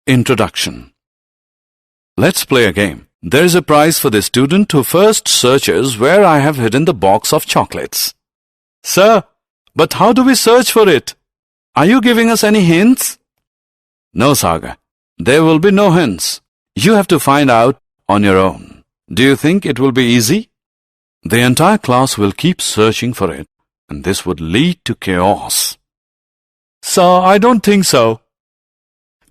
Introduction. Let's play a game. There is a prize for the student who first searches where I have hidden the box of chocolates. Sir, but how do we search for it? Are you giving us any hints? No, Saga. There will be no hints. You have to find out on your own. Do you think it will be easy? The entire class will keep searching for it, and this would lead to chaos. Sir, I don't think so.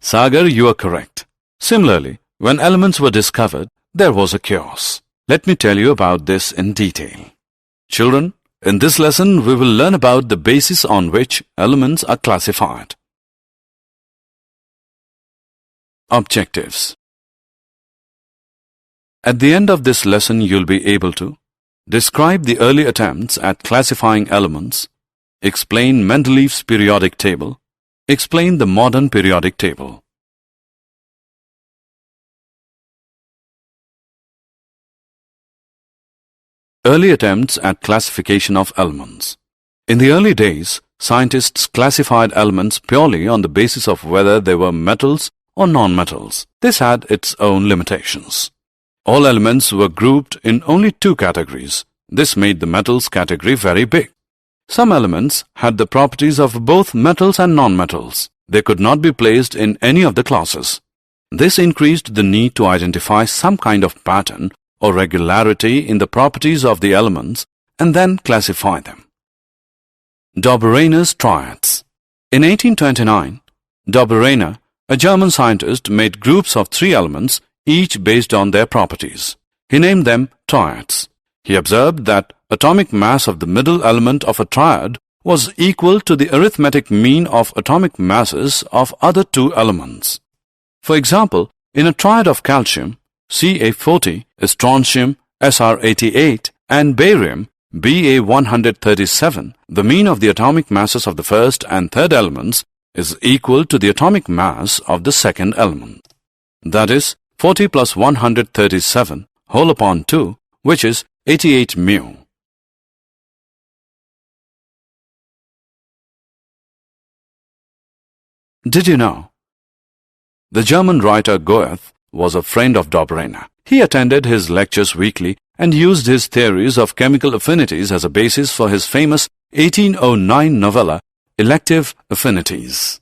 Sagar, you are correct. Similarly, when elements were discovered, there was a chaos. Let me tell you about this in detail. Children, in this lesson, we will learn about the basis on which elements are classified. Objectives. At the end of this lesson, you'll be able to describe the early attempts at classifying elements, explain Mendeleev's periodic table, explain the modern periodic table. Early attempts at classification of elements. In the early days, scientists classified elements purely on the basis of whether they were metals or non-metals. This had its own limitations. All elements were grouped in only two categories. This made the metals category very big. Some elements had the properties of both metals and non-metals. They could not be placed in any of the classes. This increased the need to identify some kind of pattern or regularity in the properties of the elements and then classify them. Dobereiner's triads. In 1829, Dobereiner, a German scientist, made groups of 3 elements, each based on their properties. He named them triads. He observed that atomic mass of the middle element of a triad was equal to the arithmetic mean of atomic masses of other 2 elements. For example, in a triad of calcium, Ca40, strontium, Sr88, and barium, Ba137, the mean of the atomic masses of the first and third elements is equal to the atomic mass of the second element. That is, 40 plus 137 whole upon 2, which is 88 mu. Did you know? The German writer Goethe was a friend of Dobereiner. He attended his lectures weekly and used his theories of chemical affinities as a basis for his famous 1809 novella, Elective Affinities.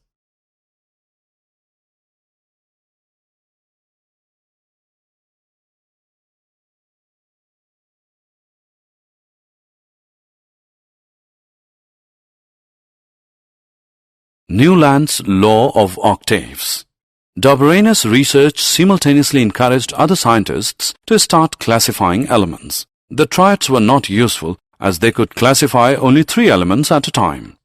Newland's law of octaves. Dobereiner's research simultaneously encouraged other scientists to start classifying elements. The triads were not useful as they could classify only 3 elements at a time.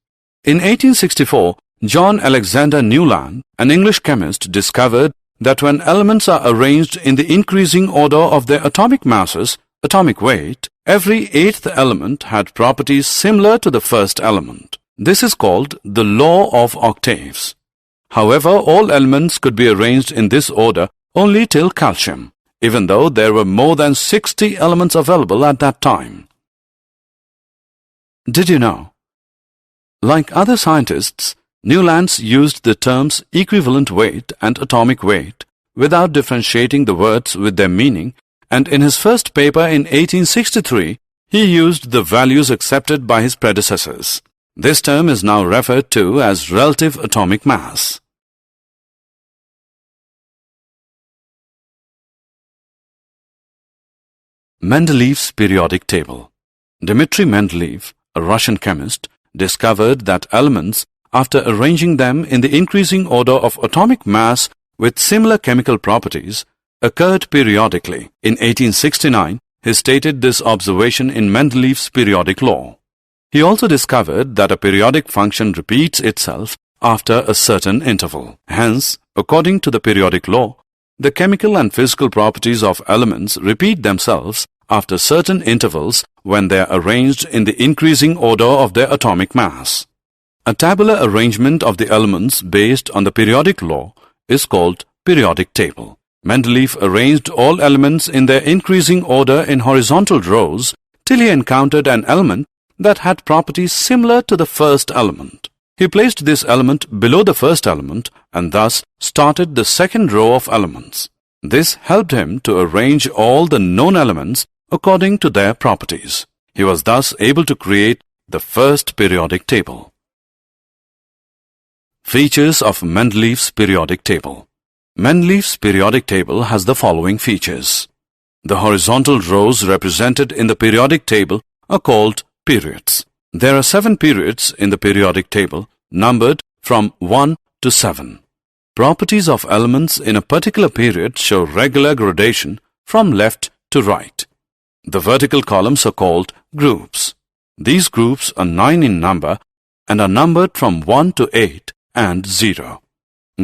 In 1864, John Alexander Newland, an English chemist, discovered that when elements are arranged in the increasing order of their atomic masses, atomic weight, every 8th element had properties similar to the first element. This is called the law of octaves. However, all elements could be arranged in this order only till calcium, even though there were more than 60 elements available at that time. Did you know? Like other scientists, Newland used the terms equivalent weight and atomic weight without differentiating the words with their meaning, and in his first paper in 1863, he used the values accepted by his predecessors. This term is now referred to as relative atomic mass. Mendeleev's periodic table. Dmitry Mendeleev, a Russian chemist, discovered that elements, after arranging them in the increasing order of atomic mass with similar chemical properties, occurred periodically. In 1869, he stated this observation in Mendeleev's periodic law. He also discovered that a periodic function repeats itself after a certain interval. Hence, according to the periodic law, the chemical and physical properties of elements repeat themselves after certain intervals when they are arranged in the increasing order of their atomic mass. A tabular arrangement of the elements based on the periodic law is called periodic table. Mendeleev arranged all elements in their increasing order in horizontal rows till he encountered an element that had properties similar to the first element. He placed this element below the first element and thus started the second row of elements. This helped him to arrange all the known elements according to their properties. He was thus able to create the first periodic table. Features of Mendeleev's periodic table. Mendeleev's periodic table has the following features. The horizontal rows represented in the periodic table are called periods. There are 7 periods in the periodic table, numbered from 1 to 7. Properties of elements in a particular period show regular gradation from left to right. The vertical columns are called groups. These groups are 9 in number and are numbered from 1 to 8 and 0.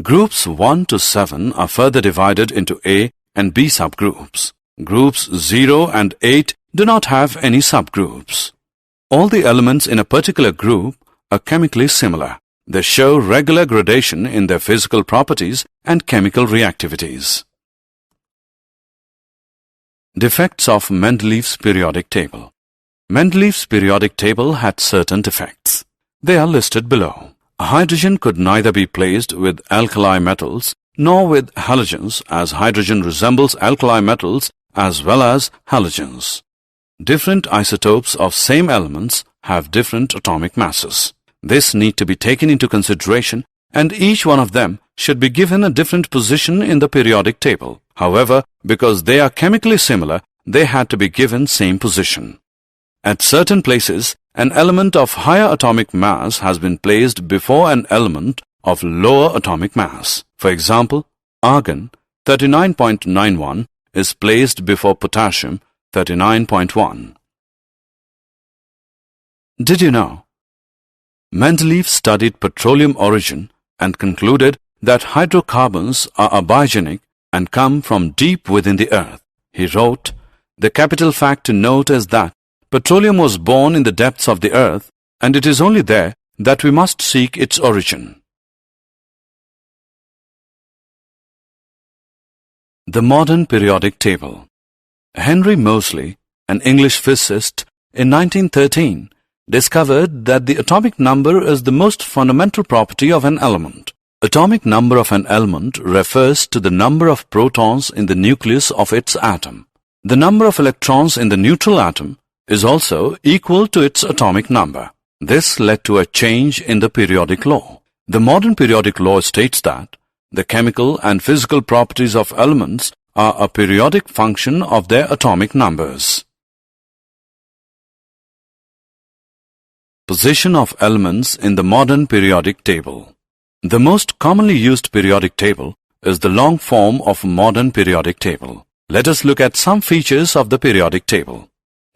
Groups 1 to 7 are further divided into A and B subgroups. Groups 0 and 8 do not have any subgroups. All the elements in a particular group are chemically similar. They show regular gradation in their physical properties and chemical reactivities. Defects of Mendeleev's periodic table. Mendeleev's periodic table had certain defects. They are listed below. Hydrogen could neither be placed with alkali metals nor with halogens, as hydrogen resembles alkali metals as well as halogens. Different isotopes of same elements have different atomic masses. This need to be taken into consideration, and each one of them should be given a different position in the periodic table. However, because they are chemically similar, they had to be given same position. At certain places, an element of higher atomic mass has been placed before an element of lower atomic mass. For example, argon 39.91 is placed before potassium 39.1. Did you know? Mendeleev studied petroleum origin and concluded that hydrocarbons are abiogenic and come from deep within the earth. He wrote, "The capital fact to note is that petroleum was born in the depths of the earth, and it is only there that we must seek its origin." The modern periodic table. Henry Moseley, an English physicist, in 1913, discovered that the atomic number is the most fundamental property of an element. Atomic number of an element refers to the number of protons in the nucleus of its atom. The number of electrons in the neutral atom is also equal to its atomic number. This led to a change in the periodic law. The modern periodic law states that the chemical and physical properties of elements are a periodic function of their atomic numbers. Position of elements in the modern periodic table. The most commonly used periodic table is the long form of modern periodic table. Let us look at some features of the periodic table.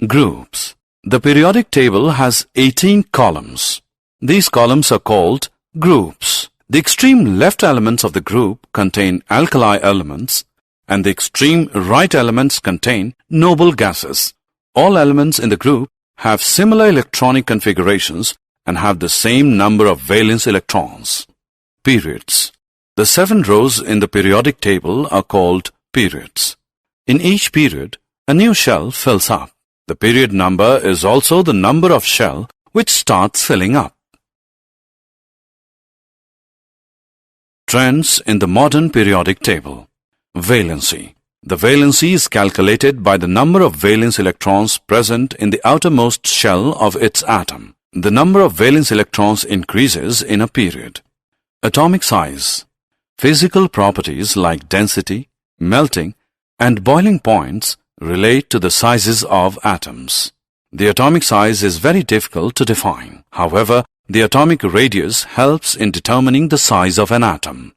Groups. The periodic table has 18 columns. These columns are called groups. The extreme left elements of the group contain alkali elements, and the extreme right elements contain noble gases. All elements in the group have similar electronic configurations and have the same number of valence electrons. Periods. The 7 rows in the periodic table are called periods. In each period, a new shell fills up. The period number is also the number of shell which starts filling up. Trends in the modern periodic table. Valency. The valency is calculated by the number of valence electrons present in the outermost shell of its atom. The number of valence electrons increases in a period. Atomic size. Physical properties like density, melting, and boiling points relate to the sizes of atoms. The atomic size is very difficult to define. However, the atomic radius helps in determining the size of an atom.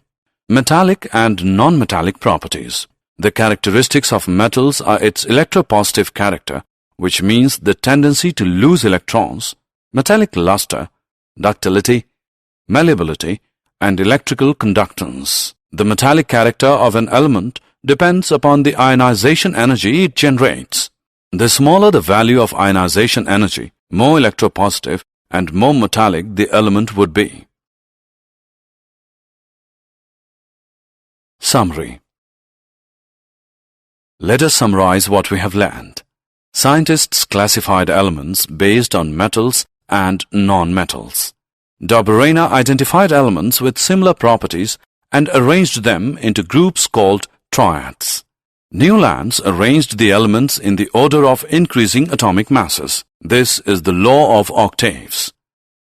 Metallic and non-metallic properties. The characteristics of metals are its electropositive character, which means the tendency to lose electrons, metallic luster, ductility, malleability, and electrical conductance. The metallic character of an element depends upon the ionization energy it generates. The smaller the value of ionization energy, more electropositive and more metallic the element would be. Summary. Let us summarize what we have learned. Scientists classified elements based on metals and non-metals. Dobereiner identified elements with similar properties and arranged them into groups called triads. Newland arranged the elements in the order of increasing atomic masses. This is the law of octaves.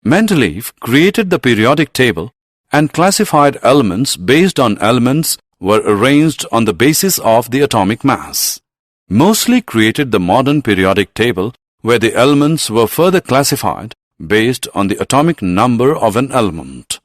Mendeleev created the periodic table and classified elements based on elements were arranged on the basis of the atomic mass. Moseley created the modern periodic table where the elements were further classified based on the atomic number of an element.